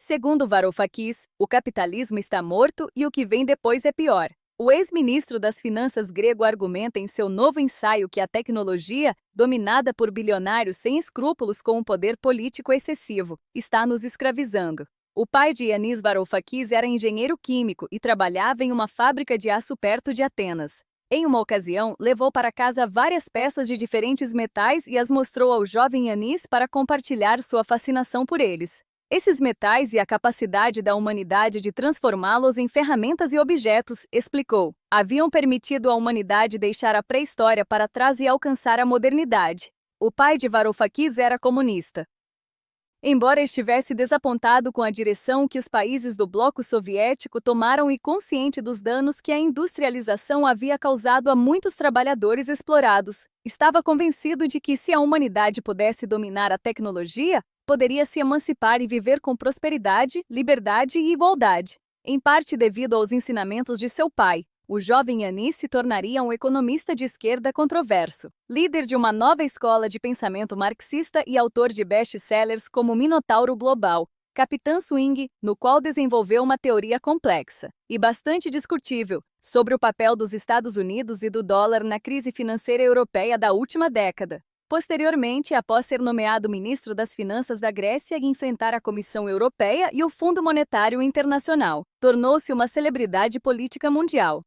Segundo Varoufakis, o capitalismo está morto e o que vem depois é pior. O ex-ministro das Finanças grego argumenta em seu novo ensaio que a tecnologia, dominada por bilionários sem escrúpulos com um poder político excessivo, está nos escravizando. O pai de Yanis Varoufakis era engenheiro químico e trabalhava em uma fábrica de aço perto de Atenas. Em uma ocasião, levou para casa várias peças de diferentes metais e as mostrou ao jovem Yanis para compartilhar sua fascinação por eles. Esses metais e a capacidade da humanidade de transformá-los em ferramentas e objetos, explicou, haviam permitido à humanidade deixar a pré-história para trás e alcançar a modernidade. O pai de Varoufakis era comunista. Embora estivesse desapontado com a direção que os países do bloco soviético tomaram e consciente dos danos que a industrialização havia causado a muitos trabalhadores explorados, estava convencido de que, se a humanidade pudesse dominar a tecnologia, poderia se emancipar e viver com prosperidade, liberdade e igualdade. Em parte devido aos ensinamentos de seu pai, o jovem Yanis se tornaria um economista de esquerda controverso, líder de uma nova escola de pensamento marxista e autor de best-sellers como Minotauro Global, Capitã Swing, no qual desenvolveu uma teoria complexa e bastante discutível sobre o papel dos Estados Unidos e do dólar na crise financeira europeia da última década. Posteriormente, após ser nomeado ministro das Finanças da Grécia e enfrentar a Comissão Europeia e o Fundo Monetário Internacional, tornou-se uma celebridade política mundial.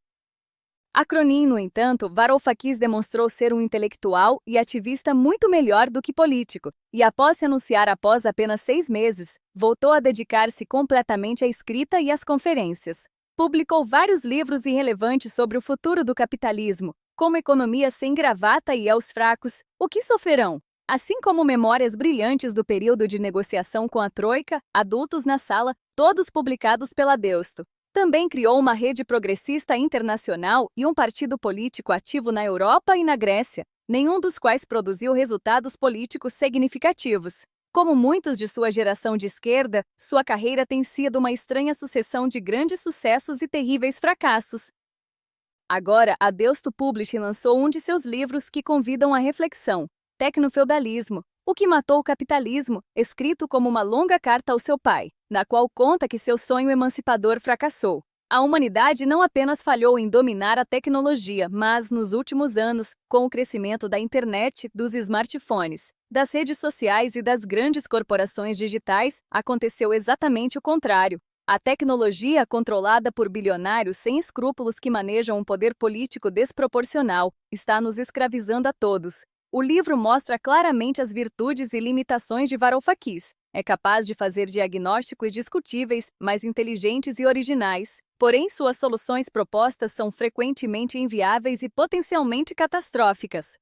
Acronim, no entanto, Varoufakis demonstrou ser um intelectual e ativista muito melhor do que político, e após se anunciar após apenas 6 meses, voltou a dedicar-se completamente à escrita e às conferências. Publicou vários livros irrelevantes sobre o futuro do capitalismo, como Economia sem Gravata e Aos Fracos, O que Sofrerão, assim como memórias brilhantes do período de negociação com a Troika, Adultos na Sala, todos publicados pela Deusto. Também criou uma rede progressista internacional e um partido político ativo na Europa e na Grécia, nenhum dos quais produziu resultados políticos significativos. Como muitos de sua geração de esquerda, sua carreira tem sido uma estranha sucessão de grandes sucessos e terríveis fracassos. Agora, a Deusto Publishing lançou um de seus livros que convidam à reflexão, Tecnofeudalismo, O que Matou o Capitalismo, escrito como uma longa carta ao seu pai, na qual conta que seu sonho emancipador fracassou. A humanidade não apenas falhou em dominar a tecnologia, mas, nos últimos anos, com o crescimento da internet, dos smartphones, das redes sociais e das grandes corporações digitais, aconteceu exatamente o contrário. A tecnologia, controlada por bilionários sem escrúpulos que manejam um poder político desproporcional, está nos escravizando a todos. O livro mostra claramente as virtudes e limitações de Varoufakis. É capaz de fazer diagnósticos discutíveis, mas inteligentes e originais. Porém, suas soluções propostas são frequentemente inviáveis e potencialmente catastróficas.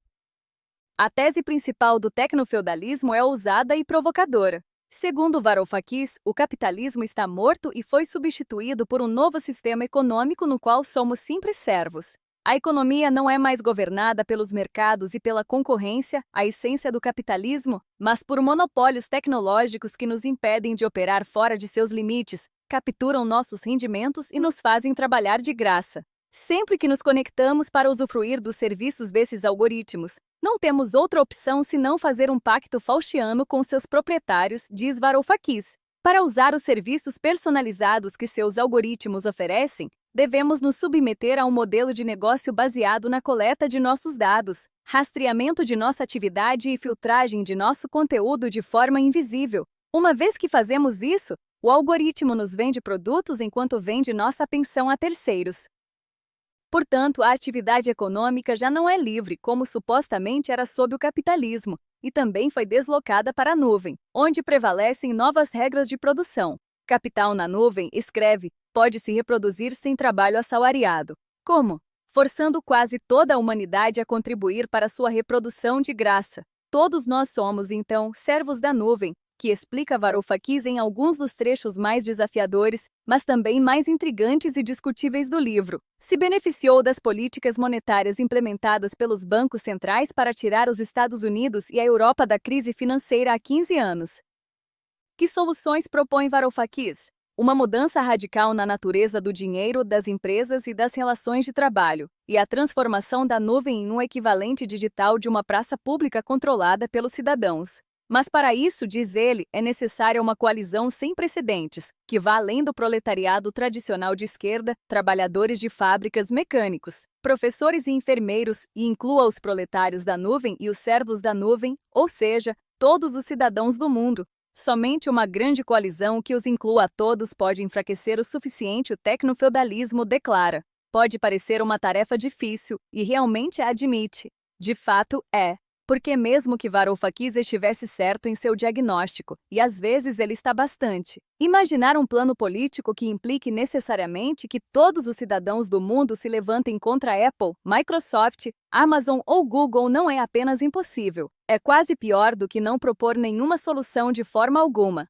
A tese principal do tecnofeudalismo é ousada e provocadora. Segundo Varoufakis, o capitalismo está morto e foi substituído por um novo sistema econômico no qual somos simples servos. A economia não é mais governada pelos mercados e pela concorrência, a essência do capitalismo, mas por monopólios tecnológicos que nos impedem de operar fora de seus limites, capturam nossos rendimentos e nos fazem trabalhar de graça. Sempre que nos conectamos para usufruir dos serviços desses algoritmos, não temos outra opção senão fazer um pacto faustiano com seus proprietários, diz Varoufakis. Para usar os serviços personalizados que seus algoritmos oferecem, devemos nos submeter a um modelo de negócio baseado na coleta de nossos dados, rastreamento de nossa atividade e filtragem de nosso conteúdo de forma invisível. Uma vez que fazemos isso, o algoritmo nos vende produtos enquanto vende nossa pensão a terceiros. Portanto, a atividade econômica já não é livre, como supostamente era sob o capitalismo, e também foi deslocada para a nuvem, onde prevalecem novas regras de produção. Capital na nuvem, escreve, pode se reproduzir sem trabalho assalariado. Como? Forçando quase toda a humanidade a contribuir para sua reprodução de graça. Todos nós somos, então, servos da nuvem, que explica Varoufakis em alguns dos trechos mais desafiadores, mas também mais intrigantes e discutíveis do livro. Se beneficiou das políticas monetárias implementadas pelos bancos centrais para tirar os Estados Unidos e a Europa da crise financeira há 15 anos. Que soluções propõe Varoufakis? Uma mudança radical na natureza do dinheiro, das empresas e das relações de trabalho, e a transformação da nuvem em um equivalente digital de uma praça pública controlada pelos cidadãos. Mas para isso, diz ele, é necessária uma coalizão sem precedentes, que vá além do proletariado tradicional de esquerda, trabalhadores de fábricas, mecânicos, professores e enfermeiros, e inclua os proletários da nuvem e os servos da nuvem, ou seja, todos os cidadãos do mundo. Somente uma grande coalizão que os inclua a todos pode enfraquecer o suficiente o tecnofeudalismo, declara. Pode parecer uma tarefa difícil, e realmente a admite. De fato, é. Porque mesmo que Varoufakis estivesse certo em seu diagnóstico, e às vezes ele está bastante, imaginar um plano político que implique necessariamente que todos os cidadãos do mundo se levantem contra a Apple, Microsoft, Amazon ou Google não é apenas impossível, é quase pior do que não propor nenhuma solução de forma alguma.